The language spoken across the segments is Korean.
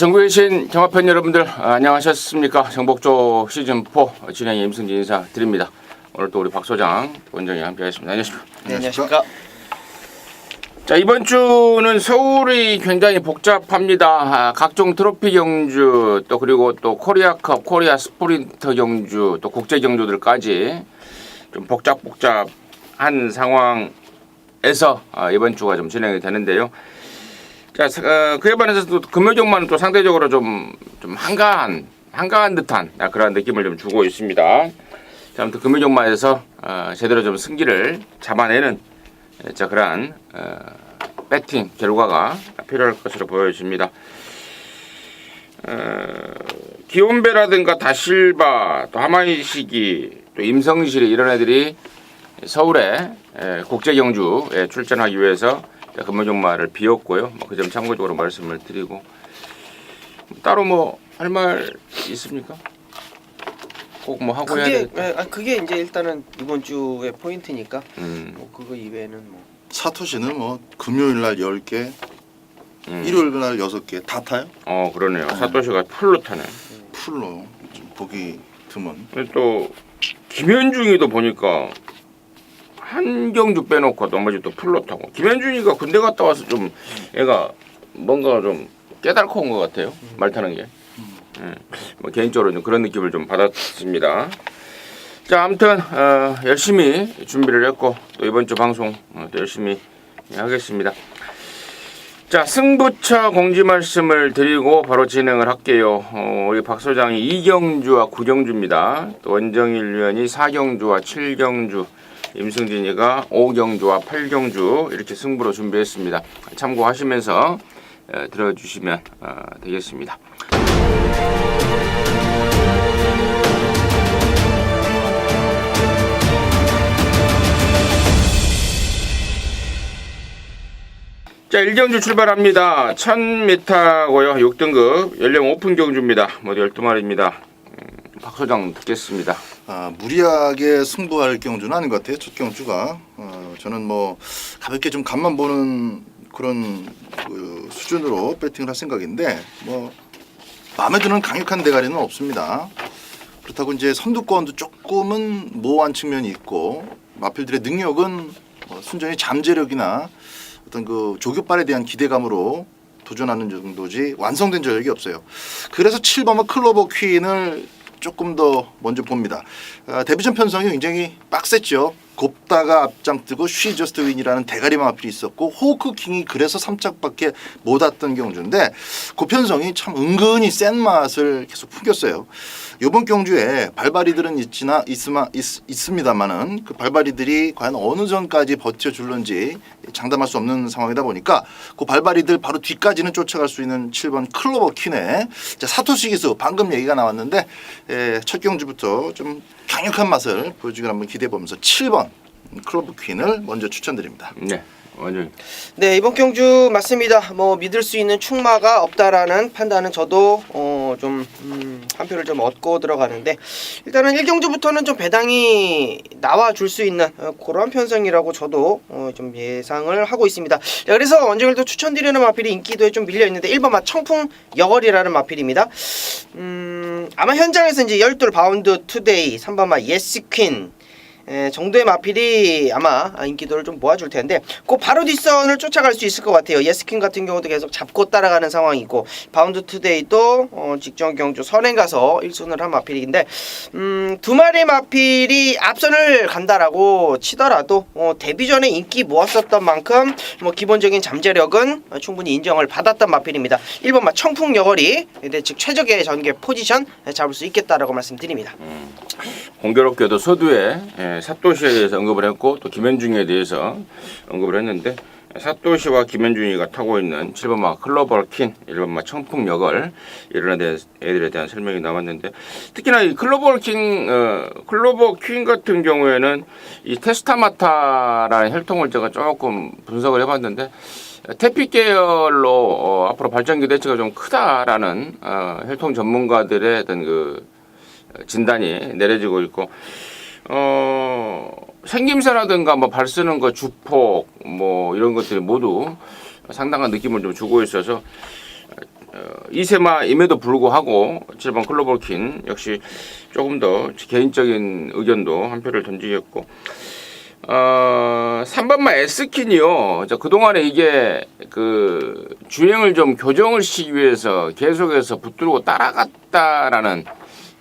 전국에 계신 경마팬 여러분들 안녕하셨습니까? 정복조 시즌4 진행의 임승진 인사드립니다. 오늘 또 우리 박 소장 원장이 함께하겠습니다. 안녕하십니까? 네, 안녕하십니까? 자, 이번 주는 서울이 굉장히 복잡합니다. 각종 트로피 경주 또 그리고 또 코리아컵, 코리아 스프린터 경주 또 국제 경주들까지 좀 복잡한 상황에서 이번 주가 좀 진행이 되는데요. 자, 그에 반해서 또 금요종만은 또 상대적으로 좀 한가한 듯한 그런 느낌을 좀 주고 있습니다. 자, 아무튼 금요종만에서 제대로 좀 승기를 잡아내는 그러한 배팅 결과가 필요할 것으로 보여집니다. 기온배라든가 다실바, 또 하마이시기, 또 임성실이 이런 애들이 서울에 국제 경주에 출전하기 위해서 금요종말을 비웠고요. 그 점 참고적으로 말씀을 드리고 따로 뭐 할 말 있습니까? 꼭 뭐 하고 해야 되겠다. 그게 이제 일단은 이번 주의 포인트니까 뭐 그거 이외에는 뭐 사토시는 뭐 금요일 날 10개, 일요일 날 6개 다 타요? 그러네요. 사토시가 풀로 타네. 풀로 좀 보기 드문. 또 김현중이도 보니까 한 경주 빼놓고 나머지 또 풀로 타고. 김현중이가 군대 갔다 와서 좀 얘가 뭔가 좀 깨달고 온 것 같아요. 말 타는 게. 뭐 개인적으로 좀 그런 느낌을 좀 받았습니다. 자, 아무튼 열심히 준비를 했고 또 이번 주 방송 또 열심히 하겠습니다. 자, 승부처 공지 말씀을 드리고 바로 진행을 할게요. 우리 박 소장이 2경주와 9경주입니다. 또 원정일 위원이 4경주와 7경주, 임승진이가 5경주와 8경주 이렇게 승부로 준비했습니다. 참고하시면서 들어주시면 되겠습니다. 자, 1경주 출발합니다. 1000m고요. 6등급 연령 오픈 경주입니다. 모두 12마리입니다. 박 소장 듣겠습니다. 무리하게 승부할 경주는 아닌 것 같아요. 첫 경주가 저는 뭐 가볍게 좀 간만 보는 그런 수준으로 배팅을 할 생각인데 뭐 마음에 드는 강력한 대가리는 없습니다. 그렇다고 이제 선두권도 조금은 모호한 측면이 있고 마필들의 능력은 순전히 잠재력이나 어떤 그 조교빨에 대한 기대감으로 도전하는 정도지 완성된 전력이 없어요. 그래서 7번은 클로버 퀸을 조금 더 먼저 봅니다. 데뷔전 편성이 굉장히 빡셌죠. 곱다가 앞장뜨고 쉬 저스트 윈이라는 대가리만 앞이 있었고 호크 킹이 그래서 3짝밖에 못 왔던 경주인데 그 편성이 참 은근히 센 맛을 계속 풍겼어요. 이번 경주에 발바리들은 있습니다만은 그 발바리들이 과연 어느 전까지 버텨줄런지 장담할 수 없는 상황이다 보니까 그 발바리들 바로 뒤까지는 쫓아갈 수 있는 7번 클로버 퀸의 사토시 기수 방금 얘기가 나왔는데 첫 경주부터 좀 강력한 맛을 보여주길 한번 기대해보면서 7번 클로버 퀸을 먼저 추천드립니다. 네, 완전. 네, 이번 경주 맞습니다. 뭐 믿을 수 있는 충마가 없다라는 판단은 저도 좀 한 표를 좀 얻고 들어가는데 일단은 1경주부터는 좀 배당이 나와줄 수 있는 그런 편성이라고 저도 좀 예상을 하고 있습니다. 그래서 원정일도 추천드리는 마필이 인기도에 좀 밀려있는데 1번 맛 청풍 여걸이라는 마필입니다. 아마 현장에서 이제 12 바운드 투데이, 3번 맛 예스퀸 정도의 마필이 아마 인기도를 좀 모아줄 텐데 그 바로 뒷선을 쫓아갈 수 있을 것 같아요. 예스퀸 같은 경우도 계속 잡고 따라가는 상황이고 바운드 투데이도 직전 경주 선행 가서 1순을 한 마필인데 두 마리 마필이 앞선을 간다라고 치더라도 데뷔전에 인기 모았었던 만큼 뭐 기본적인 잠재력은 충분히 인정을 받았던 마필입니다. 1번 맛 청풍 여걸이 즉 최적의 전개 포지션 잡을 수 있겠다라고 말씀드립니다. 공교롭게도 서두에 사토시에 대해서 언급을 했고 또 김현중에 대해서 언급을 했는데 사토시와 김현중이가 타고 있는 7번마 클로버 퀸, 1번마 청풍 여걸 이런 애들에 대한 설명이 나왔는데 특히나 이 클로버 퀸 같은 경우에는 이 테스타마타라는 혈통을 제가 조금 분석을 해봤는데 태피 계열로 앞으로 발전 기대치가 좀 크다라는 혈통 전문가들의 어떤 그 진단이 내려지고 있고 생김새라든가 뭐 발 쓰는 거 주폭 뭐 이런 것들이 모두 상당한 느낌을 좀 주고 있어서 2세마임에도 불구하고 7번 클로벌킨 역시 조금 더 개인적인 의견도 한 표를 던지겠고 3번마 S킨이요. 그동안에 이게 그 주행을 좀 교정을 시키기 위해서 계속해서 붙들고 따라갔다라는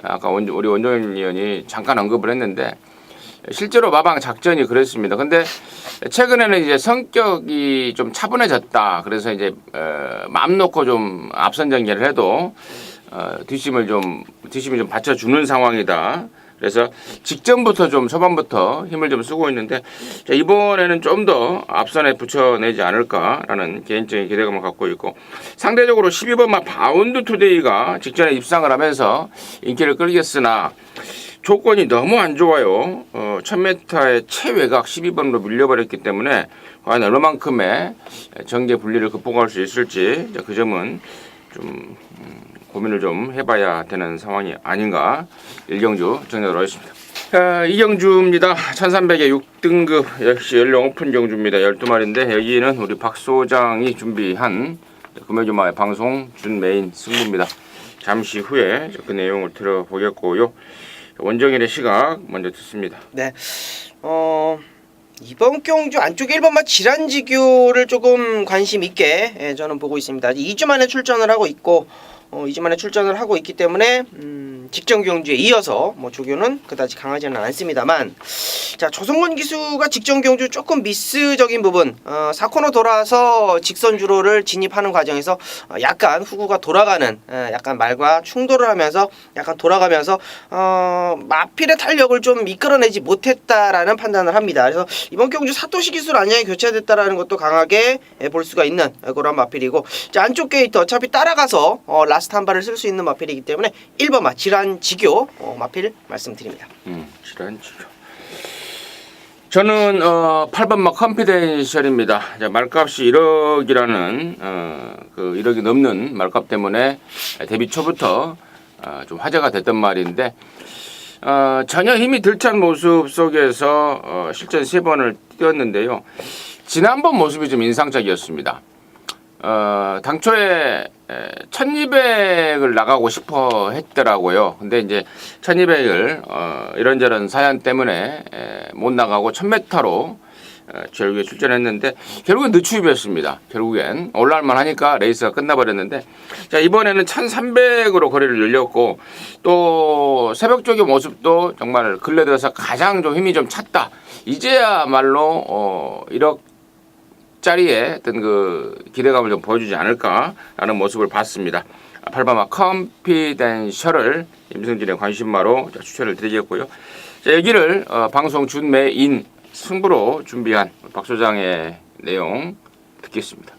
아까 우리 원정현 의원이 잠깐 언급을 했는데 실제로 마방 작전이 그랬습니다. 근데 최근에는 이제 성격이 좀 차분해졌다. 그래서 이제 마음 놓고 좀 앞선 전개를 해도 뒷심을 좀 받쳐주는 상황이다. 그래서 직전부터 좀 초반부터 힘을 좀 쓰고 있는데 이번에는 좀 더 앞선에 붙여내지 않을까라는 개인적인 기대감을 갖고 있고 상대적으로 12번마 바운드 투데이가 직전에 입상을 하면서 인기를 끌겠으나 조건이 너무 안 좋아요. 1000m의 최외곽 12번으로 밀려버렸기 때문에 과연 얼마만큼의 전개 분리를 극복할 수 있을지 그 점은 좀 고민을 좀 해봐야 되는 상황이 아닌가. 1경주 정리하도록 하겠습니다. 이경주입니다. 1300에 6등급 역시 연령 오픈 경주입니다. 12마리인데 여기는 우리 박 소장이 준비한 금요주마의 방송 준 메인 승부입니다. 잠시 후에 그 내용을 들어보겠고요. 원정일의 시각 먼저 듣습니다. 네. 이번 경주 안쪽 1번마 질환지교를 조금 관심 있게 저는 보고 있습니다. 2주 만에 출전을 하고 있고 2주 만에 출전을 하고 있기 때문에 직전 경주에 이어서 뭐 조교는 그다지 강하지는 않습니다만 자 조성권 기수가 직전 경주 조금 미스적인 부분 4코너 돌아서 직선 주로를 진입하는 과정에서 약간 후구가 돌아가는 약간 말과 충돌을 하면서 약간 돌아가면서 마필의 탄력을 좀 이끌어내지 못했다라는 판단을 합니다. 그래서 이번 경주 사토시 기술 안양이 교체됐다라는 것도 강하게 볼 수가 있는 그런 마필이고 자 안쪽 게이트 어차피 따라가서 라스트 한 발을 쓸 수 있는 마필이기 때문에 1번마 질환지교 마필 말씀드립니다. 질환지교. 저는 8번마 컨피덴셜입니다. 말값이 1억이라는 그 1억이 넘는 말값 때문에 데뷔 초부터 좀 화제가 됐던 말인데 전혀 힘이 들찬 모습 속에서 실전 3번을 뛰었는데요. 지난번 모습이 좀 인상적이었습니다. 당초에 1200을 나가고 싶어 했더라고요. 근데 이제 1200을 이런저런 사연 때문에 못 나가고 1000m로 결국에 출전했는데 결국엔 늦추입이었습니다. 결국엔 올라올만 하니까 레이스가 끝나버렸는데 자 이번에는 1300으로 거리를 늘렸고 또 새벽 쪽의 모습도 정말 근래 들어서 가장 좀 힘이 좀 찼다. 이제야말로 1억 짜리의 어떤 그 기대감을 좀 보여주지 않을까라는 모습을 봤습니다. 8번마 컨피덴셜을 임승진의 관심마로 추천을 드리겠고요. 자, 여기를 방송 준매인 승부로 준비한 박 소장의 내용 듣겠습니다.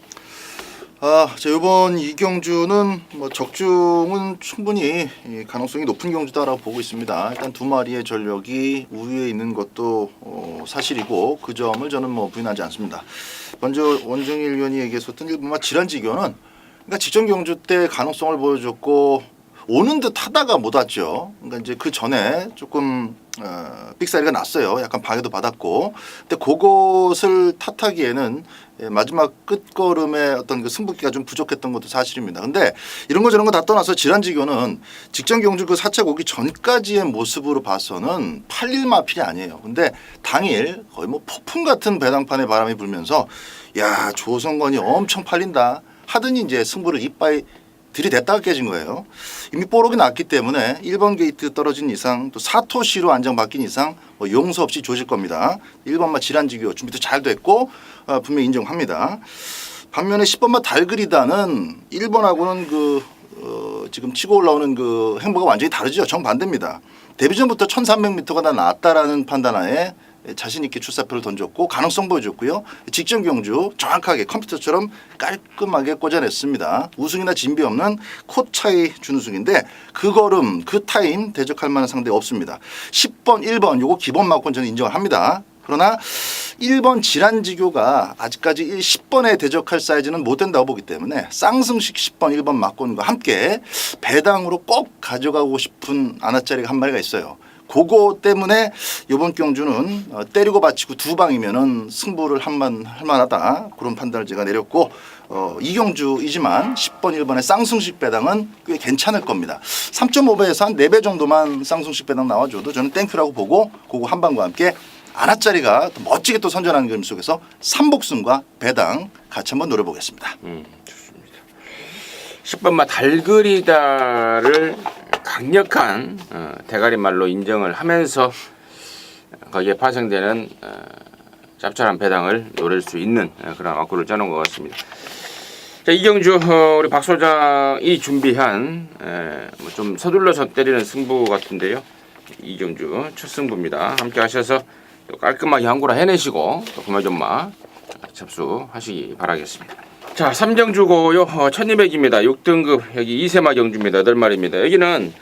자, 이번 이경주는 뭐 적중은 충분히 가능성이 높은 경주다라고 보고 있습니다. 일단 두 마리의 전력이 우위에 있는 것도 사실이고 그 점을 저는 뭐 부인하지 않습니다. 먼저 원정일 의원이 얘기했었던 1번마 질환지교는 그러니까 직전 경주 때 가능성을 보여줬고 오는 듯 하다가 못 왔죠. 그러니까 이제 그 전에 조금 빅사이즈가 났어요. 약간 방해도 받았고, 근데 그것을 탓하기에는 마지막 끝걸음의 어떤 그 승부기가 좀 부족했던 것도 사실입니다. 근데 이런 거 저런 거 다 떠나서 질환지교는 직전 경주 그 4차 오기 전까지의 모습으로 봐서는 8일 마필이 아니에요. 근데 당일 거의 뭐 폭풍 같은 배당판에 바람이 불면서 야 조성건이 엄청 팔린다 하더니 이제 승부를 이빠이 들이댔다가 깨진 거예요. 이미 뽀록이 났기 때문에 1번 게이트 떨어진 이상 또 사토시로 안정받긴 이상 뭐 용서 없이 조질 겁니다. 1번마 질환지교 준비도 잘 됐고 분명히 인정합니다. 반면에 10번마 달그리다는 1번하고는 그 지금 치고 올라오는 그 행보가 완전히 다르죠. 정반대입니다. 데뷔 전부터 1300m가 다 낫다라는 판단하에 자신 있게 출사표를 던졌고 가능성 보여줬고요. 직전 경주 정확하게 컴퓨터처럼 깔끔하게 꽂아냈습니다. 우승이나 진비 없는 코 차이 준우승인데 그 걸음 그 타임 대적할 만한 상대 없습니다. 10번 1번 요거 기본 막권 저는 인정을 합니다. 그러나 1번 질환지교가 아직까지 10번에 대적할 사이즈는 못 된다고 보기 때문에 쌍승식 10번 1번 막권과 함께 배당으로 꼭 가져가고 싶은 아나짜리가 한 마리가 있어요. 그거 때문에 이번 경주는 때리고 받치고 두 방이면은 승부를 할 만하다 그런 판단을 제가 내렸고 이 경주이지만 10번 1번의 쌍승식 배당은 꽤 괜찮을 겁니다. 3.5배에서 한 4배 정도만 쌍승식 배당 나와줘도 저는 땡큐라고 보고 그거 한 방과 함께 안아짜리가 또 멋지게 또 선전하는 그림 속에서 삼복승과 배당 같이 한번 노려보겠습니다. 좋습니다. 10번마 달그리다를 강력한 대가리말로 인정을 하면서 거기에 파생되는 짭짤한 배당을 노릴 수 있는 그런 악구를 짜놓은 것 같습니다. 자, 이경주 우리 박 소장이 준비한 좀 서둘러서 때리는 승부 같은데요. 이경주 첫 승부입니다. 함께 하셔서 또 깔끔하게 한 구라 해내시고 또 구매전마 접수하시기 바라겠습니다. 자, 3경주고요. 1200입니다. 6등급 여기 2세마 경주입니다. 8마리입니다. 여기는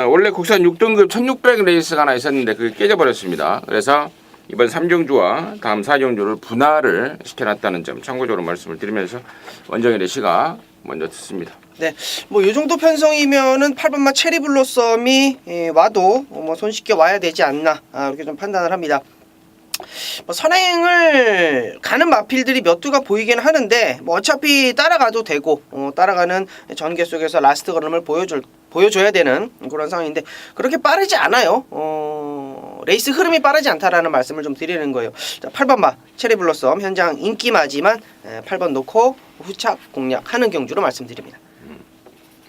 원래 국산 6등급 1600 레이스가 하나 있었는데 그게 깨져버렸습니다. 그래서 이번 3경주와 다음 4경주를 분할을 시켜놨다는 점 참고적으로 말씀을 드리면서 원정일의 시각 먼저 듣습니다. 네, 뭐 이 정도 편성이면은 8번마 체리블로썸이 와도 뭐 손쉽게 와야 되지 않나 이렇게 좀 판단을 합니다. 뭐 선행을 가는 마필들이 몇 두가 보이긴 하는데 뭐 어차피 따라가도 되고 따라가는 전개 속에서 라스트 걸음을 보여줘야 되는 그런 상황인데 그렇게 빠르지 않아요. 레이스 흐름이 빠르지 않다라는 말씀을 좀 드리는 거예요. 자, 8번마 체리블로썸 현장 인기마지만 8번 놓고 후착 공략하는 경주로 말씀드립니다.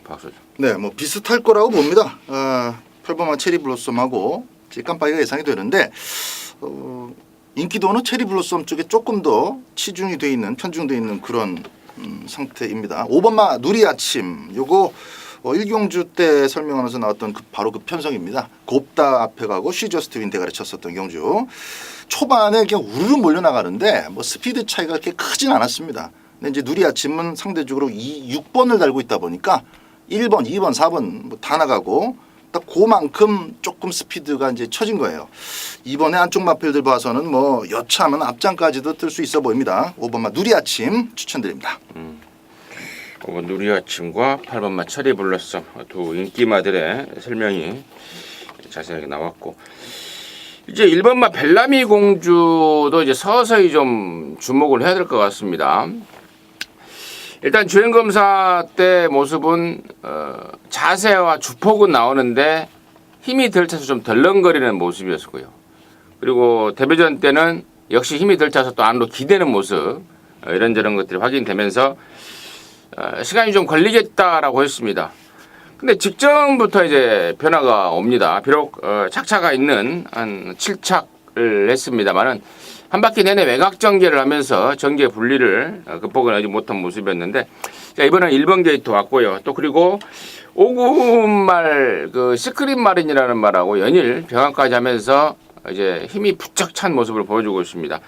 박소장. 네, 뭐 비슷할 거라고 봅니다. 8번마 체리블로썸하고 깜빡이가 예상이 되는데 인기도는 체리블로썸 쪽에 조금 더 치중이 돼 있는 편중돼 있는 그런 상태입니다. 5번마 누리아침 요거 1경주 때 설명하면서 나왔던 바로 그 편성입니다. 곱다 앞에 가고 쉬저스트 윈 대가리 쳤었던 경주. 초반에 그냥 우르르 몰려나가는데 뭐 스피드 차이가 그렇게 크진 않았습니다. 근데 이제 누리아침은 상대적으로 6번을 달고 있다 보니까 1번, 2번, 4번 뭐 다 나가고 딱 그만큼 조금 스피드가 이제 처진 거예요. 이번에 안쪽 마필들 봐서는 뭐 여차하면 앞장까지도 뜰 수 있어 보입니다. 5번마 누리아침 추천드립니다. 5번 누리아침과 8번마 체리블러썸 두 인기마들의 설명이 자세하게 나왔고 이제 1번마 벨라미 공주도 이제 서서히 좀 주목을 해야 될 것 같습니다. 일단 주행검사 때 모습은 자세와 주폭은 나오는데 힘이 덜 차서 좀 덜렁거리는 모습이었고요. 그리고 데뷔전 때는 역시 힘이 덜 차서 또 안으로 기대는 모습 이런저런 것들이 확인되면서 시간이 좀 걸리겠다라고 했습니다. 근데 직전부터 이제 변화가 옵니다. 비록 착차가 있는 한 7착을 했습니다만은 한 바퀴 내내 외곽 전개를 하면서 전개 분리를 극복을 하지 못한 모습이었는데 자, 이번엔 1번 게이트 왔고요. 또 그리고 5구 말 그 시크릿 마린이라는 말하고 연일 병합까지 하면서 이제 힘이 부쩍 찬 모습을 보여주고 있습니다.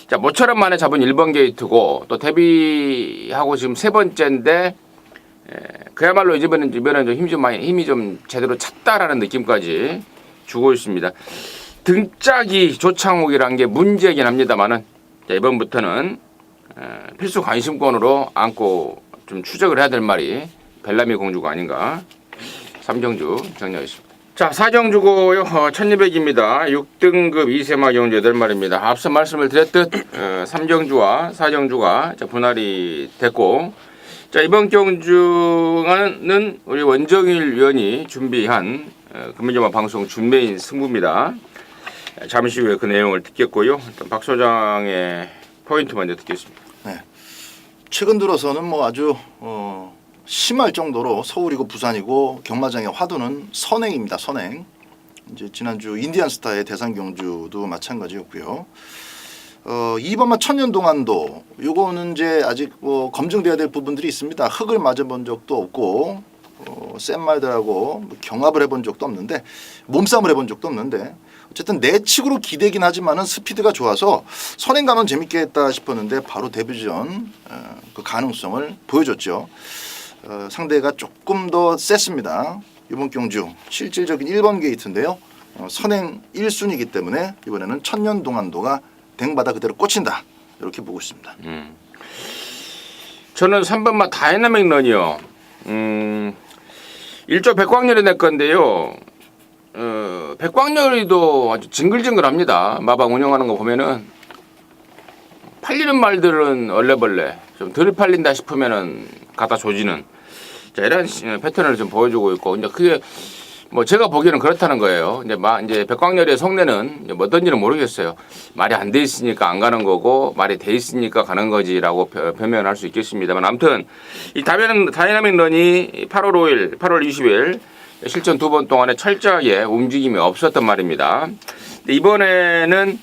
자, 모처럼 만에 잡은 1번 게이트고 또 데뷔하고 지금 세 번째인데 그야말로 이번엔 좀 힘이 좀 제대로 찼다라는 느낌까지 주고 있습니다. 등짝이 조창욱이라는 게 문제이긴 합니다만은 이번부터는 필수 관심권으로 안고 좀 추적을 해야 될 말이 벨라미 공주가 아닌가. 3경주 정리하겠습니다. 자, 4경주고요. 1200입니다. 6등급 2세마 경주 8마리입니다. 앞서 말씀을 드렸듯 3경주와 4경주가 분할이 됐고 자, 이번 경주는 우리 원정일 위원이 준비한 금융전화 방송 준메인 승부입니다. 잠시 후에 그 내용을 듣겠고요. 일단 박 소장의 포인트 먼저 듣겠습니다. 네. 최근 들어서는 뭐 아주 심할 정도로 서울이고 부산이고 경마장의 화두는 선행입니다. 선행. 이제 지난주 인디안스타의 대상 경주도 마찬가지였고요. 2번마 천년동안도 요거는 이제 아직 뭐 검증돼야 될 부분들이 있습니다. 흙을 맞아본 적도 없고 센 말들하고 뭐 경합을 해본 적도 없는데 몸싸움을 해본 적도 없는데 어쨌든 내측으로 기대긴 하지만은 스피드가 좋아서 선행 가면 재밌겠다 싶었는데 바로 데뷔전 그 가능성을 보여줬죠. 상대가 조금 더 셌습니다. 이번 경주 실질적인 1번 게이트인데요. 선행 1순위이기 때문에 이번에는 천년동안도가 댕바다 그대로 꽂힌다 이렇게 보고 있습니다. 저는 3번마 다이나믹 런이요. 1조 백광열이 낼 건데요. 백광열이도 아주 징글징글합니다. 마방 운영하는 거 보면은 팔리는 말들은 얼레벌레, 좀 덜 팔린다 싶으면은 갖다 조지는, 자, 이런 패턴을 좀 보여주고 있고, 이제 그게 뭐 제가 보기에는 그렇다는 거예요. 이제 백광열의 속내는 이제 어떤지는 모르겠어요. 말이 안 돼 있으니까 안 가는 거고, 말이 돼 있으니까 가는 거지라고 변명할 수 있겠습니다만, 아무튼 이 다이나믹 런이 8월 5일, 8월 20일 실전 2번 동안에 철저하게 움직임이 없었단 말입니다. 근데 이번에는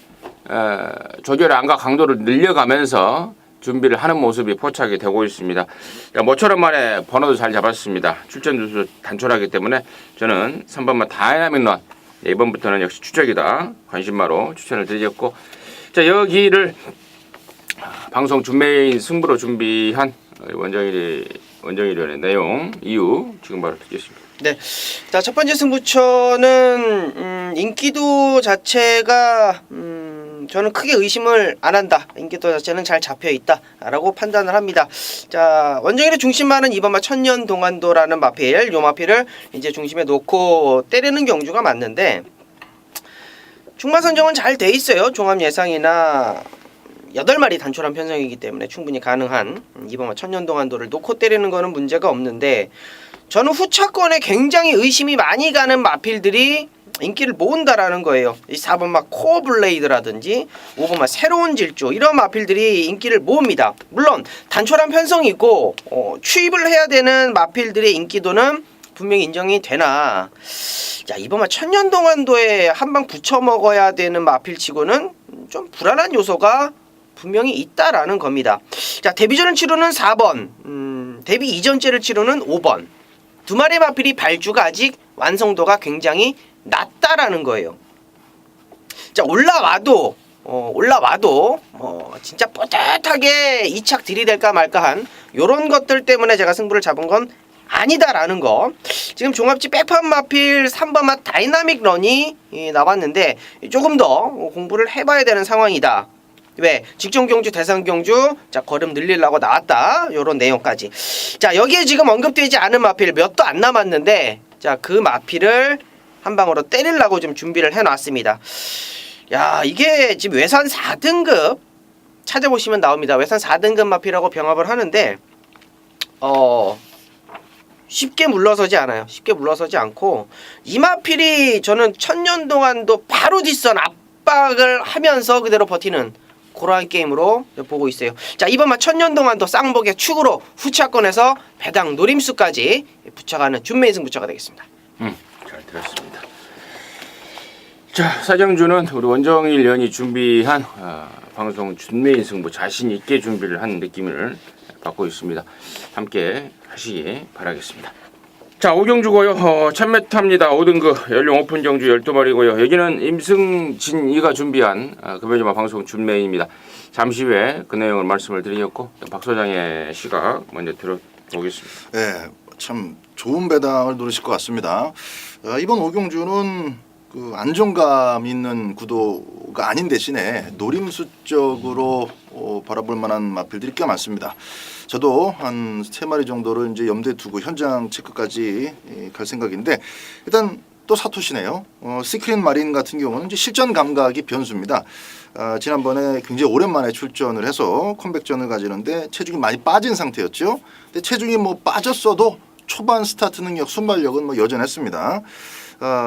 조절의 안과 강도를 늘려가면서 준비를 하는 모습이 포착이 되고 있습니다. 모처럼 만에 번호도 잘 잡았습니다. 출전 주수 단촐하기 때문에 저는 3번만 다이나믹 런, 이번부터는 역시 추적이다 관심마로 추천을 드렸고, 자, 여기를 방송 준메인 승부로 준비한 원정일위원의 내용 이유 지금 바로 듣겠습니다. 네. 자, 첫 번째 승부처는 인기도 자체가 저는 크게 의심을 안 한다. 인기도 자체는 잘 잡혀 있다라고 판단을 합니다. 자, 원정일의 중심마는 이번마 천년동안도라는 마필, 요 마필을 이제 중심에 놓고 때리는 경주가 맞는데, 충마 선정은 잘 돼 있어요. 종합 예상이나 8마리 단촐한 편성이기 때문에 충분히 가능한 이번마 천년동안도를 놓고 때리는 거는 문제가 없는데, 저는 후차권에 굉장히 의심이 많이 가는 마필들이 인기를 모은다라는 거예요. 이 4번마 코어 블레이드라든지 5번마 새로운 질주, 이런 마필들이 인기를 모읍니다. 물론 단촐한 편성이 있고 추입을 해야 되는 마필들의 인기도는 분명히 인정이 되나, 자, 이번마 천년동안도에 한방 붙여 먹어야 되는 마필치고는 좀 불안한 요소가 분명히 있다라는 겁니다. 자, 데뷔전을 치르는 4번, 데뷔 이전째를 치르는 5번, 두 마리 마필이 발주가 아직 완성도가 굉장히 낮다라는 거예요. 자, 올라와도 진짜 뽀듯하게 2착 들이댈까 말까한 요런 것들 때문에 제가 승부를 잡은 건 아니다라는 거. 지금 종합지 백판 마필 3번마 다이나믹 런이 나왔는데 조금 더 공부를 해봐야 되는 상황이다. 왜? 직전 경주, 대상 경주, 자, 걸음 늘리려고 나왔다. 요런 내용까지. 자, 여기에 지금 언급되지 않은 마필 몇도 안 남았는데, 자, 그 마필을 한 방으로 때리려고 좀 준비를 해놨습니다. 야, 이게 지금 외산 4등급 찾아보시면 나옵니다. 외산 4등급 마필하고 병합을 하는데, 쉽게 물러서지 않아요. 쉽게 물러서지 않고, 이 마필이 저는 천년 동안도 바로 뒷선 압박을 하면서 그대로 버티는 그러한 게임으로 보고 있어요. 자, 이번만 천년 동안도 쌍복의 축으로 후차권에서 배당 노림수까지 붙여가는 준메인 승부처가 되겠습니다. 잘 들었습니다. 자, 사정주는 우리 원정일 위원이 준비한 방송 준메인 승부 자신 있게 준비를 한 느낌을 받고 있습니다. 함께 하시기 바라겠습니다. 자, 5경주고요. 1000m입니다. 5등급 연령 오픈 경주 12마리고요. 여기는 임승진이가 준비한 금요일마 방송 준메인입니다. 잠시 후에 그 내용을 말씀을 드리겠고, 박 소장의 시각 먼저 들어보겠습니다. 네, 참 좋은 배당을 노리실 것 같습니다. 이번 5경주는 그 안정감 있는 구도가 아닌 대신에 노림수적으로 바라볼 만한 마필들이 꽤 많습니다. 저도 한 3마리 정도를 이제 염두에 두고 현장 체크까지 갈 생각인데, 일단 또 사토시네요. 시크릿 마린 같은 경우는 이제 실전 감각이 변수입니다. 지난번에 굉장히 오랜만에 출전을 해서 컴백전을 가지는데 체중이 많이 빠진 상태였죠. 근데 체중이 뭐 빠졌어도 초반 스타트 능력, 순발력은 뭐 여전했습니다.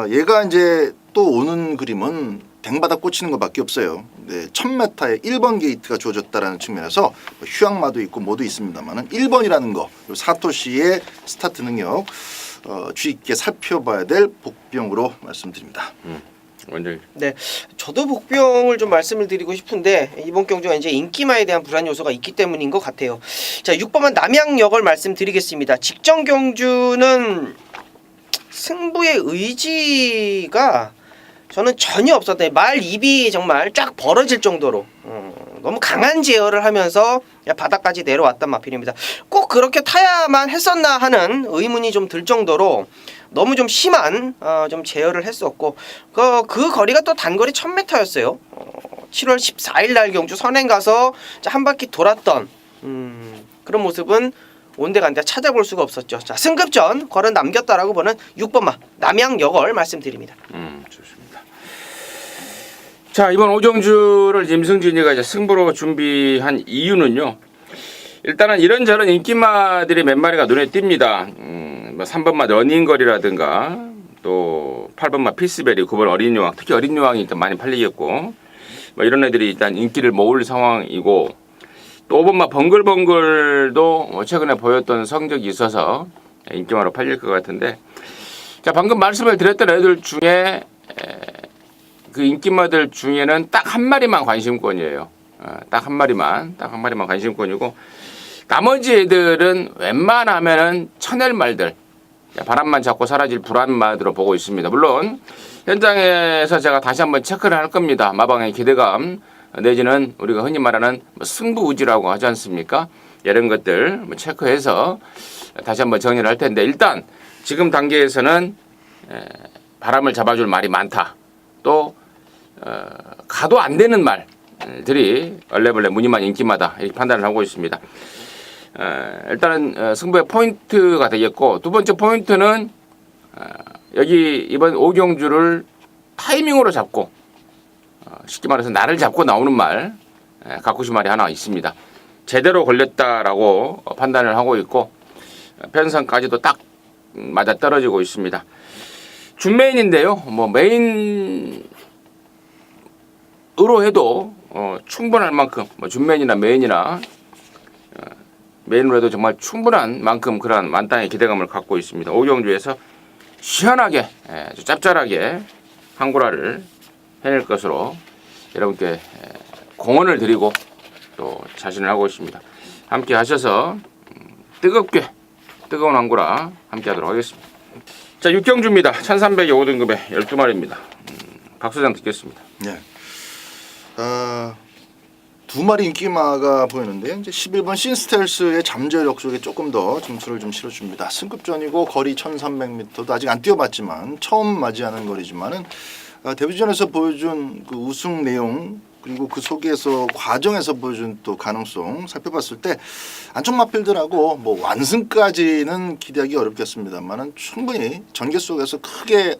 얘가 이제 또 오는 그림은 댕받아 꽂히는 것밖에 없어요. 네, 1000m에 1번 게이트가 주어졌다라는 측면에서 뭐 휴양마도 있고 모두 있습니다만은 1번이라는 거, 사토시의 스타트 능력 주의 깊게 살펴봐야 될 복병으로 말씀드립니다. 원장님. 네, 저도 복병을 좀 말씀을 드리고 싶은데, 이번 경주가 이제 인기마에 대한 불안 요소가 있기 때문인 것 같아요. 자, 6번만 남양역을 말씀드리겠습니다. 직전 경주는 승부의 의지가 저는 전혀 없었다. 말 입이 정말 쫙 벌어질 정도로 너무 강한 제어를 하면서 바닥까지 내려왔단 마필입니다. 꼭 그렇게 타야만 했었나 하는 의문이 좀 들 정도로 너무 좀 심한 좀 제어를 했었고, 그 거리가 또 단거리 1000m였어요. 7월 14일 날 경주 선행 가서 한 바퀴 돌았던 그런 모습은 온데간데 찾아볼 수가 없었죠. 자, 승급전 걸어 남겼다라고 보는 6번마 남양여걸 말씀드립니다. 좋습니다. 자, 이번 오정주를 임승진이가 이제 승부로 준비한 이유는요. 일단은 이런저런 인기마들이 몇 마리가 눈에 띕니다. 뭐 3번마 러닝거리라든가 또 8번마 피스베리, 9번 어린요왕, 특히 어린요왕이 일단 많이 팔리겠고 뭐 이런 애들이 일단 인기를 모을 상황이고 또 5번마 번글번글도 최근에 보였던 성적이 있어서 인기마로 팔릴 것 같은데 자, 방금 말씀을 드렸던 애들 중에 그 인기마들 중에는 딱 한 마리만 관심권이에요. 딱 한 마리만 관심권이고 나머지 애들은 웬만하면은 천엘 말들 바람만 잡고 사라질 불안마들로 보고 있습니다. 물론 현장에서 제가 다시 한번 체크를 할 겁니다. 마방의 기대감 내지는 우리가 흔히 말하는 승부우지라고 하지 않습니까? 이런 것들 체크해서 다시 한번 정리를 할 텐데 일단 지금 단계에서는 바람을 잡아줄 말이 많다. 또 가도 안 되는 말들이 얼레벌레 무늬만 인기마다 이렇게 판단을 하고 있습니다. 일단은 승부의 포인트가 되겠고 두 번째 포인트는 여기 이번 오경주를 타이밍으로 잡고 쉽게 말해서 날을 잡고 나오는 말 갖고 싶은 말이 하나 있습니다. 제대로 걸렸다라고 판단을 하고 있고 편성까지도 딱 맞아 떨어지고 있습니다. 준메인인데요. 뭐 메인으로 해도 충분할 만큼 뭐 준메인이나 메인이나 메인으로 해도 정말 충분한 만큼 그러한 만땅의 기대감을 갖고 있습니다. 오경주에서 시원하게 아주 짭짤하게 한구라를 해낼 것으로 여러분께 공언을 드리고 또 자신을 하고 있습니다. 함께 하셔서 뜨겁게 뜨거운 한구라 함께 하도록 하겠습니다. 자, 육경주입니다. 1300의 5등급의 12마리입니다. 박소장 듣겠습니다. 네. 두 마리 인기마가 보이는데 이제 11번 신스텔스의 잠재력 속에 조금 더 점수를 좀 실어줍니다. 승급전이고 거리 1300m도 아직 안 뛰어봤지만 처음 맞이하는 거리지만은 데뷔전에서 보여준 그 우승 내용 그리고 그 속에서 과정에서 보여준 또 가능성 살펴봤을 때 안쪽 마필들하고 뭐 완승까지는 기대하기 어렵겠습니다만은 충분히 전개 속에서 크게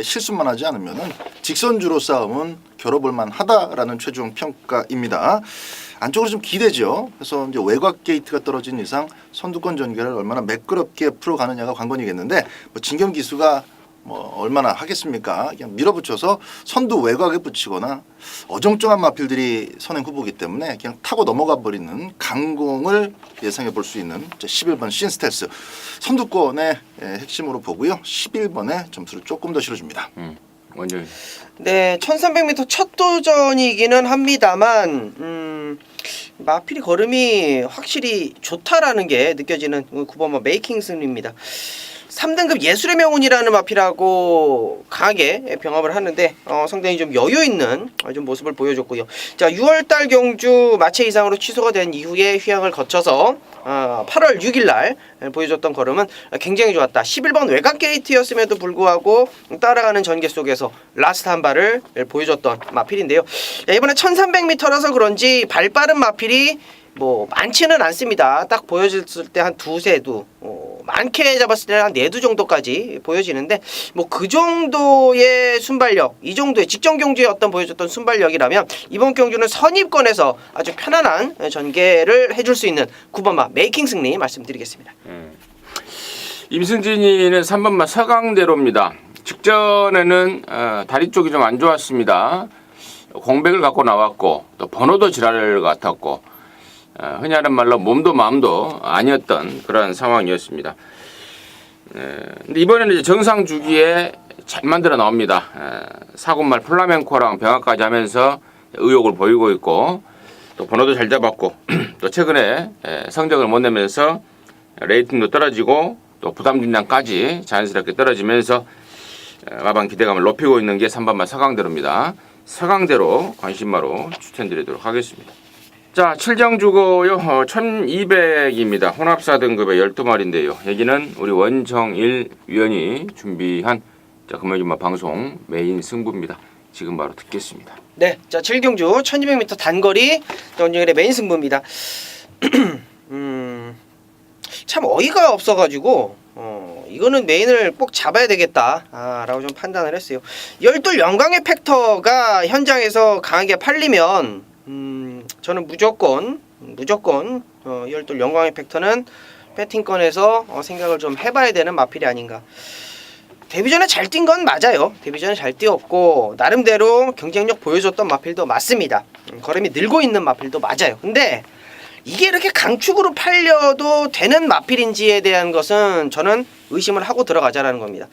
실수만 하지 않으면은 직선주로 싸움은 겨뤄볼 만하다라는 최종 평가입니다. 안쪽으로 좀 기대죠. 그래서 이제 외곽 게이트가 떨어진 이상 선두권 전개를 얼마나 매끄럽게 풀어가느냐가 관건이겠는데 뭐 진경 기수가 뭐 얼마나 하겠습니까? 그냥 밀어붙여서 선두 외곽에 붙이거나 어정쩡한 마필들이 선행 후보기 때문에 그냥 타고 넘어가 버리는 강공을 예상해 볼 수 있는 11번 신스텔스 선두권의 핵심으로 보고요. 11번에 점수를 조금 더 실어줍니다. 원장님. 네, 1300m 첫 도전이기는 합니다만 마필이 걸음이 확실히 좋다라는 게 느껴지는 9번마 메이킹슨입니다. 3등급 예술의 명운이라는 마필하고 강하게 병합을 하는데 상당히 좀 여유 있는 좀 모습을 보여줬고요. 자, 6월달 경주 마체 이상으로 취소가 된 이후에 휴양을 거쳐서 8월 6일날 보여줬던 걸음은 굉장히 좋았다. 11번 외곽 게이트였음에도 불구하고 따라가는 전개 속에서 라스트 한 발을 보여줬던 마필인데요. 이번에 1300m라서 그런지 발 빠른 마필이 뭐 많지는 않습니다. 딱 보여졌을 때 한 두세 두, 많게 잡았을 때는 한 네 두 정도까지 보여지는데 뭐 그 정도의 순발력, 이 정도의 직전 경주에 어떤 보여줬던 순발력이라면 이번 경주는 선입권에서 아주 편안한 전개를 해줄 수 있는 9번마 메이킹 승리 말씀드리겠습니다. 임승진이는 3번마 서강대로입니다. 직전에는 다리 쪽이 좀 안 좋았습니다. 공백을 갖고 나왔고 또 번호도 지랄 같았고 흔히 하는 말로 몸도 마음도 아니었던 그런 상황이었습니다. 근데 이번에는 이제 정상 주기에 잘 만들어 나옵니다. 4군말 플라멩코랑 병합까지 하면서 의욕을 보이고 있고 또 번호도 잘 잡았고 또 최근에 성적을 못 내면서 레이팅도 떨어지고 또 부담 중량까지 자연스럽게 떨어지면서 마방 기대감을 높이고 있는 게 3번마 서강대로입니다. 서강대로 관심마로 추천드리도록 하겠습니다. 자, 7장주고요. 1200입니다. 혼합사 등급의 12마리인데요. 여기는 우리 원정일 위원이 준비한 금요일마 방송 메인 승부입니다. 지금 바로 듣겠습니다. 네, 자 7경주 1200m 단거리 원정일의 메인 승부입니다. 참 어이가 없어가지고 이거는 메인을 꼭 잡아야 되겠다 라고 좀 판단을 했어요. 열둘 영광의 팩터가 현장에서 강하게 팔리면 저는 무조건 열둘 영광의 팩터는 배팅권에서 생각을 좀 해봐야 되는 마필이 아닌가. 데뷔전에 잘 뛴 건 맞아요. 데뷔전에 잘 뛰었고 나름대로 경쟁력 보여줬던 마필도 맞습니다. 걸음이 늘고 있는 마필도 맞아요. 근데 이게 이렇게 강축으로 팔려도 되는 마필인지에 대한 것은 저는 의심을 하고 들어가자라는 겁니다.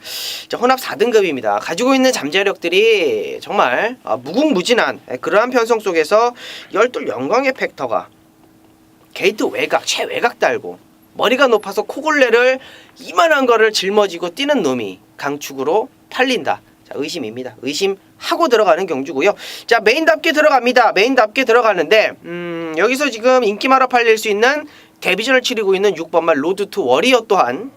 자, 혼합 4등급입니다. 가지고 있는 잠재력들이 정말 무궁무진한 그러한 편성 속에서 열둘 영광의 팩터가 게이트 외곽, 최외곽 달고 머리가 높아서 코골레를 이만한 거를 짊어지고 뛰는 놈이 강축으로 팔린다. 자, 의심입니다. 의심하고 들어가는 경주고요. 자, 메인답게 들어갑니다. 메인답게 들어가는데 여기서 지금 인기마로 팔릴 수 있는 데뷔전을 치르고 있는 6번말 로드 투 워리어 또한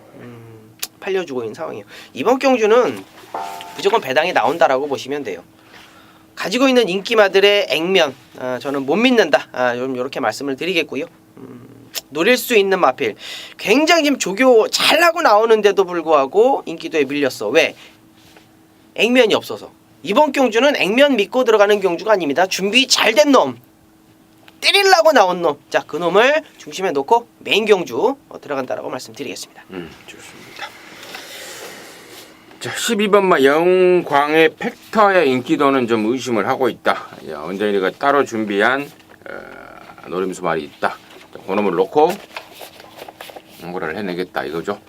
팔려주고 있는 상황이에요. 이번 경주는 무조건 배당이 나온다라고 보시면 돼요. 가지고 있는 인기마들의 액면 저는 못 믿는다. 좀 이렇게 말씀을 드리겠고요. 노릴 수 있는 마필 굉장히 지금 조교 잘하고 나오는데도 불구하고 인기도에 밀렸어. 왜? 액면이 없어서. 이번 경주는 액면 믿고 들어가는 경주가 아닙니다. 준비 잘 된 놈, 때리려고 나온 놈, 자, 그 놈을 중심에 놓고 메인 경주 들어간다라고 말씀드리겠습니다. 좋습니다. 자, 12번마 영광의 팩터의 인기도는 좀 의심을 하고 있다. 원정이가 따로 준비한 노림수 말이 있다. 그 놈을 놓고 홍보를 해내겠다 이거죠.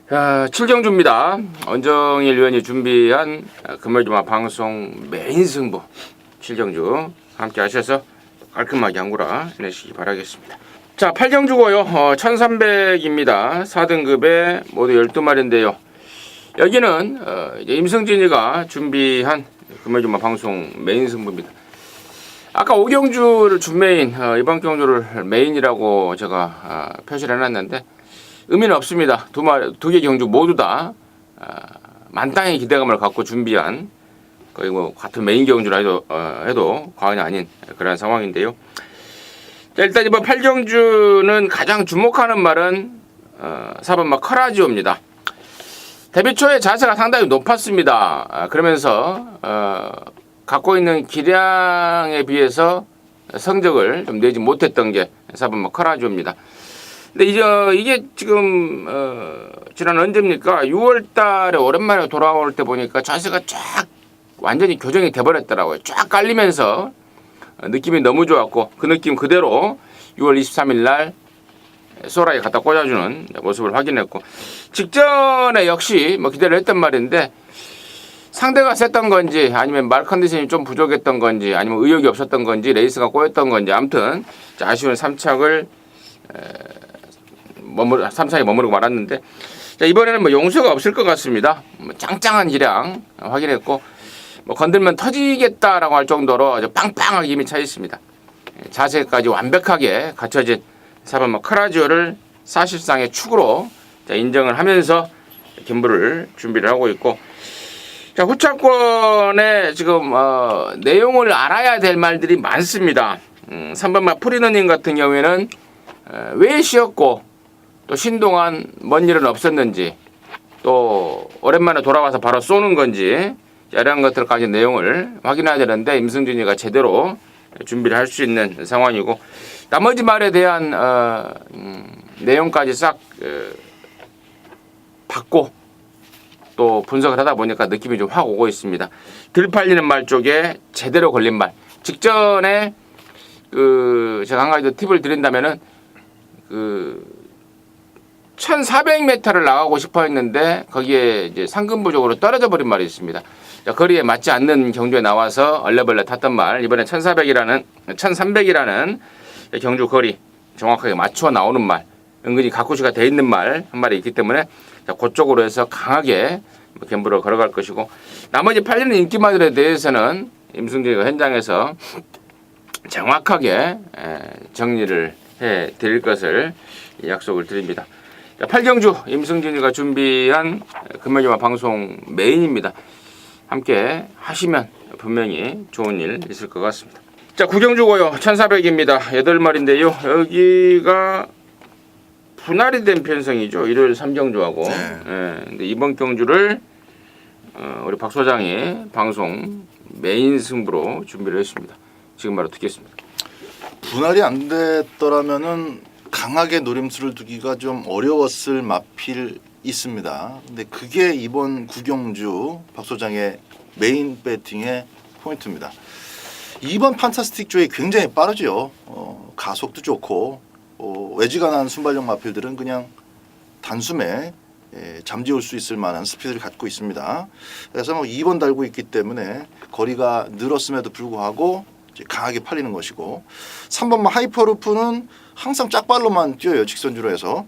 7경주입니다. 원정일 위원이 준비한 금요일주말 방송 메인 승부 7경주 함께 하셔서 깔끔하게 한구라 해내시기 바라겠습니다. 자, 8경주고요. 1300입니다. 4등급에 모두 12마리인데요. 여기는 이제 임승진이가 준비한 금요일주말 방송 메인 승부입니다. 아까 5경주를 준메인, 이번 경주를 메인이라고 제가 표시를 해놨는데 의미는 없습니다. 두 개 경주 모두 다 만땅의 기대감을 갖고 준비한 거의 뭐 같은 메인 경주라 해도 과언이 아닌 그런 상황인데요. 자, 일단 이번 8경주는 가장 주목하는 말은 4번마 커라지오입니다. 데뷔 초에 자세가 상당히 높았습니다. 그러면서 갖고 있는 기량에 비해서 성적을 좀 내지 못했던 게 4번마 커라지오입니다. 근데 이게 지금 지난 언제입니까? 6월달에 오랜만에 돌아올 때 보니까 자세가 쫙 완전히 교정이 돼버렸더라고요. 쫙 깔리면서 느낌이 너무 좋았고 그 느낌 그대로 6월 23일 날 소라에 갖다 꽂아주는 모습을 확인했고 직전에 역시 뭐 기대를 했던 말인데 상대가 셌던 건지 아니면 말 컨디션이 좀 부족했던 건지 아니면 의욕이 없었던 건지 레이스가 꼬였던 건지 아무튼 아쉬운 3착을 3착에 머무르고 말았는데 자, 이번에는 뭐 용서가 없을 것 같습니다. 짱짱한 기량 확인했고 뭐 건들면 터지겠다라고 할 정도로 아주 빵빵하게 힘이 차 있습니다. 자세까지 완벽하게 갖춰진 4번마 커라지오를 사실상의 축으로 인정을 하면서 김부를 준비를 하고 있고 자, 후차권에 지금 내용을 알아야 될 말들이 많습니다. 3번마 프리너님 같은 경우에는 왜 쉬었고 또 쉰 동안 뭔 일은 없었는지 또 오랜만에 돌아와서 바로 쏘는 건지 이런 것들까지 내용을 확인해야 되는데 임승준이가 제대로 준비를 할 수 있는 상황이고 나머지 말에 대한 내용까지 싹 받고 또 분석을 하다 보니까 느낌이 좀 확 오고 있습니다. 들 팔리는 말 쪽에 제대로 걸린 말. 직전에 제가 한 가지 더 팁을 드린다면은 1400m를 나가고 싶어 했는데 거기에 이제 상금 부족으로 떨어져 버린 말이 있습니다. 자, 거리에 맞지 않는 경주에 나와서 얼레벌레 탔던 말. 이번에 1300이라는 경주 거리 정확하게 맞춰 나오는 말. 은근히 가쿠시가 돼 있는 말 한 마리 있기 때문에 자, 그쪽으로 해서 강하게 갬블을 걸어갈 것이고 나머지 팔리는 인기마들에 대해서는 임승진이가 현장에서 정확하게 정리를 해 드릴 것을 약속을 드립니다. 자, 8경주 임승진이가 준비한 금요일주말 방송 메인입니다. 함께 하시면 분명히 좋은 일 있을 것 같습니다. 자, 9경주고요. 1400입니다. 8마리인데요. 여기가 분할이 된 편성이죠. 일요일 3경주하고. 네. 예, 근데 이번 경주를 우리 박 소장이 방송 메인 승부로 준비를 했습니다. 지금 바로 듣겠습니다. 분할이 안 됐더라면은 강하게 노림수를 두기가 좀 어려웠을 마필 있습니다. 근데 그게 이번 구경주 박 소장의 메인 배팅의 포인트입니다. 이번 판타스틱 조이 굉장히 빠르죠. 가속도 좋고 외지가 난 순발력 마필들은 그냥 단숨에 잠재울 수 있을 만한 스피드를 갖고 있습니다. 그래서 뭐 2번 달고 있기 때문에 거리가 늘었음에도 불구하고 이제 강하게 팔리는 것이고 3번 하이퍼루프는 항상 짝발로만 뛰어요. 직선주로 해서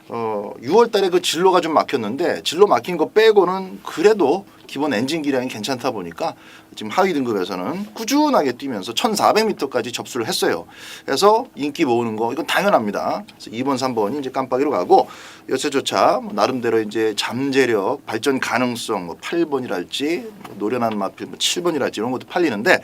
6월 달에 그 진로가 좀 막혔는데 진로 막힌 거 빼고는 그래도 기본 엔진 기량이 괜찮다 보니까 지금 하위 등급에서는 꾸준하게 뛰면서 1400m까지 접수를 했어요. 그래서 인기 모으는 거 이건 당연합니다. 그래서 2번, 3번이 이제 깜빡이로 가고 여차저차 나름대로 이제 잠재력, 발전 가능성 8번이랄지 노련한 마필 7번이랄지 이런 것도 팔리는데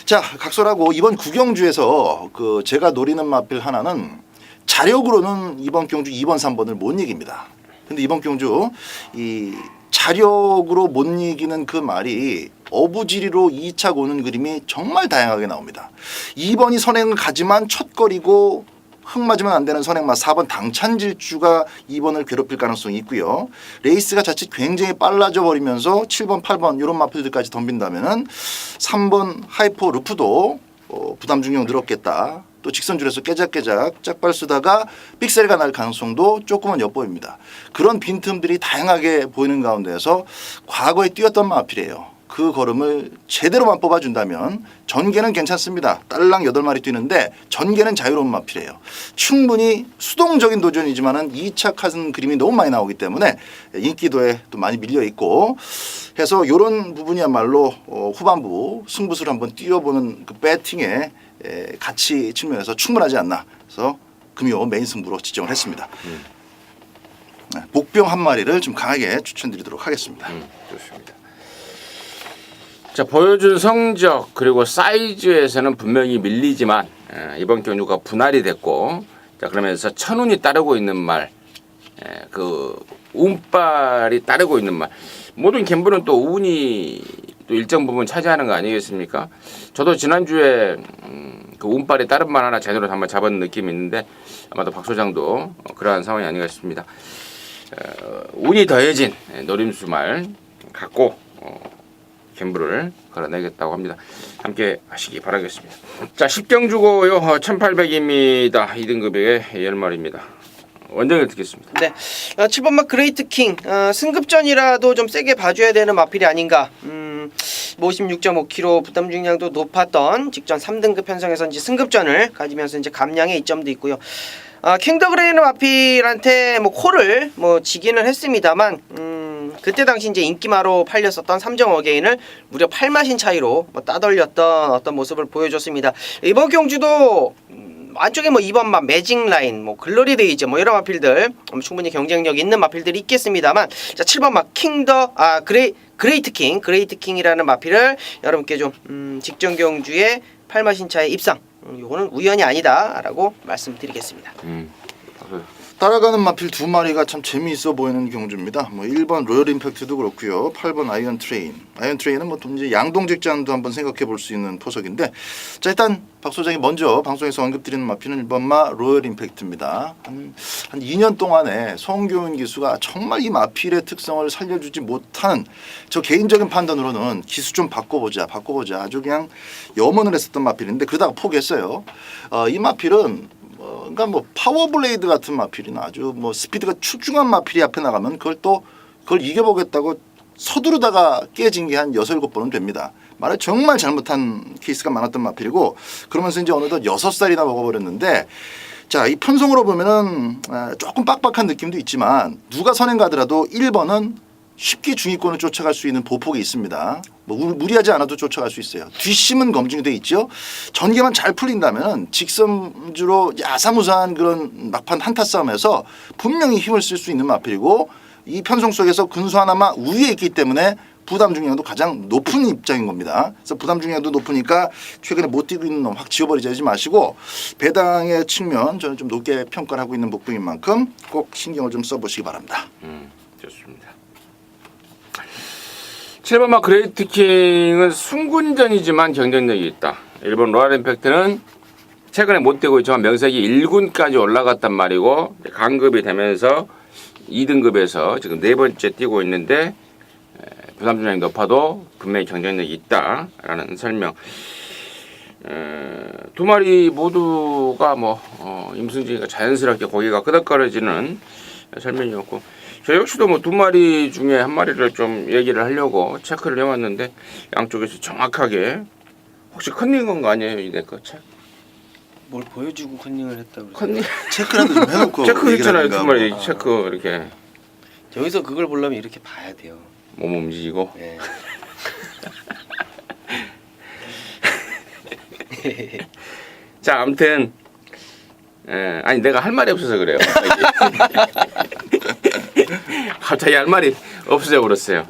자, 각설하고 이번 구경주에서 그 제가 노리는 마필 하나는 자력으로는 이번 경주 2번, 3번을 못 이깁니다. 근데 이번 경주 이 자력으로 못 이기는 그 말이 어부지리로 2차 오는 그림이 정말 다양하게 나옵니다. 2번이 선행을 가지만 첫거리고 흙 맞으면 안 되는 선행마 4번 당찬질주가 2번을 괴롭힐 가능성이 있고요. 레이스가 자칫 굉장히 빨라져 버리면서 7번, 8번 이런 마필들까지 덤빈다면은 3번 하이퍼 루프도 부담 중량 늘었겠다. 또 직선줄에서 깨작깨작 짝발 쓰다가 삑셀가 날 가능성도 조금은 엿보입니다. 그런 빈틈들이 다양하게 보이는 가운데에서 과거에 뛰었던 마필이에요. 그 걸음을 제대로만 뽑아준다면 전개는 괜찮습니다. 딸랑 8마리 뛰는데 전개는 자유로운 마필이에요. 충분히 수동적인 도전이지만은 2차 카슨 그림이 너무 많이 나오기 때문에 인기도에 또 많이 밀려 있고 해서 이런 부분이야말로 후반부 승부수를 한번 띄워보는 그 배팅에 가치 측면에서 충분하지 않나. 그래서 금요 메인 승부로 지정을 했습니다. 복병 한 마리를 좀 강하게 추천드리도록 하겠습니다. 좋습니다. 자, 보여준 성적 그리고 사이즈에서는 분명히 밀리지만 이번 경주가 분할이 됐고 자 그러면서 천운이 따르고 있는 말, 그 운빨이 따르고 있는 말 모든 갬블은 또 운이 또 일정 부분 차지하는 거 아니겠습니까? 저도 지난주에 그 운빨이 따른 말 하나 제대로 한번 잡은 느낌이 있는데 아마도 박 소장도 그러한 상황이 아닌가 싶습니다. 운이 더해진 노림수 말 갖고 갬블을 걸어내겠다고 합니다. 함께 하시기 바라겠습니다. 자, 10경주고요. 1800입니다. 2등급의 10마리입니다. 원정을 듣겠습니다. 네, 7번마 그레이트 킹 승급전이라도 좀 세게 봐줘야 되는 마필이 아닌가. 56.5kg 부담 중량도 높았던 직전 3등급 편성에서 이제 승급전을 가지면서 이제 감량의 이점도 있고요. 킹더 그레이는 마필한테 뭐 콜을 뭐 지기는 했습니다만 그때 당시 이제 인기마로 팔렸었던 3정 어게인을 무려 8마신 차이로 뭐 따돌렸던 어떤 모습을 보여줬습니다. 이번 경주도 안쪽에 뭐 2번마 매직 라인, 뭐 글로리 데이즈 뭐 이런 마필들 충분히 경쟁력 있는 마필들이 있겠습니다만 자 7번마 그레이트 킹이라는 마필을 여러분께 좀 직전 경주에 8마신 차의 입상 요거는 우연이 아니다라고 말씀드리겠습니다. 따라가는 마필 2마리가 참 재미있어 보이는 경주입니다. 뭐 1번 로열 임팩트도 그렇고요. 8번 아이언 트레인. 아이언 트레인은 뭐 이제 양동직전도 한번 생각해 볼 수 있는 포석인데 자 일단 박 소장이 먼저 방송에서 언급드리는 마필은 1번마 로열 임팩트입니다. 한 2년 동안에 송교훈 기수가 정말 이 마필의 특성을 살려주지 못하는 저 개인적인 판단으로는 기수 좀 바꿔보자 아주 그냥 염원을 했었던 마필인데 그러다가 포기했어요. 이 마필은 그러니까 뭐 파워블레이드 같은 마필이나 아주 뭐 스피드가 출중한 마필이 앞에 나가면 그걸 이겨보겠다고 서두르다가 깨진 게 한 6, 7번은 됩니다. 말을 정말 잘못한 케이스가 많았던 마필이고 그러면서 이제 어느덧 6살이나 먹어버렸는데 자, 이 편성으로 보면은 조금 빡빡한 느낌도 있지만 누가 선행 가더라도 1번은 쉽게 중위권을 쫓아갈 수 있는 보폭이 있습니다. 뭐 무리하지 않아도 쫓아갈 수 있어요. 뒷심은 검증이 돼 있죠. 전개만 잘 풀린다면 직선주로 야사무사한 그런 막판 한타 싸움에서 분명히 힘을 쓸 수 있는 마필이고 이 편성 속에서 근수 하나만 우위에 있기 때문에 부담 중량도 가장 높은 입장인 겁니다. 그래서 부담 중량도 높으니까 최근에 못 뛰고 있는 놈 확 지워버리지 마시고 배당의 측면 저는 좀 높게 평가를 하고 있는 목표인 만큼 꼭 신경을 좀 써보시기 바랍니다. 좋습니다. 7번 마 그레이트 킹은 순군전이지만 경쟁력이 있다. 일본 로얄 임팩트는 최근에 못 뛰고 있지만 명색이 1군까지 올라갔단 말이고 강급이 되면서 2등급에서 지금 4번째 뛰고 있는데 부담 중량이 높아도 분명히 경쟁력이 있다라는 설명. 두 마리 모두가 임승진이가 자연스럽게 고기가 끄덕거려지는 설명이었고 저 역시도 두 마리 중에 한 마리를 좀 얘기를 하려고 체크를 해왔는데 양쪽에서 정확하게 혹시 컨닝 건 거 아니에요 이 내 거 책? 뭘 보여주고 컨닝을 했다고 그러세요? 컨닝 체크라도 좀 해놓고 체크했잖아요 두 마리 아. 체크 이렇게 여기서 그걸 보려면 이렇게 봐야 돼요. 몸 움직이고 네. 자 아무튼 아니 내가 할 말이 없어서 그래요. 갑자기 할 말이 없어져 버렸어요.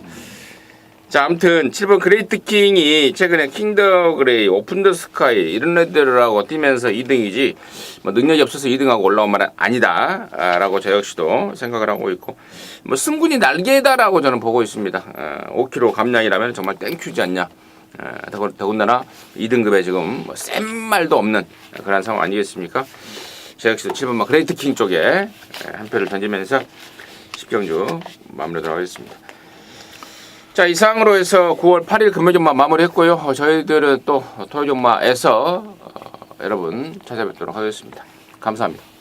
자 아무튼 7번 그레이트 킹이 최근에 킹더 그레이, 오픈 더 스카이 이런 애들하고 뛰면서 2등이지 능력이 없어서 2등하고 올라온 말은 아니다 라고 저 역시도 생각을 하고 있고 승군이 날개다라고 저는 보고 있습니다. 5kg 감량이라면 정말 땡큐지 않냐. 더군다나 2등급에 지금 센 말도 없는 그런 상황 아니겠습니까? 저 역시도 7번 마 그레이트 킹 쪽에 한 표를 던지면서 10경주 마무리하도록 하겠습니다. 자 이상으로 해서 9월 8일 금요일전마 마무리했고요. 저희들은 또 토요일전마에서 여러분 찾아뵙도록 하겠습니다. 감사합니다.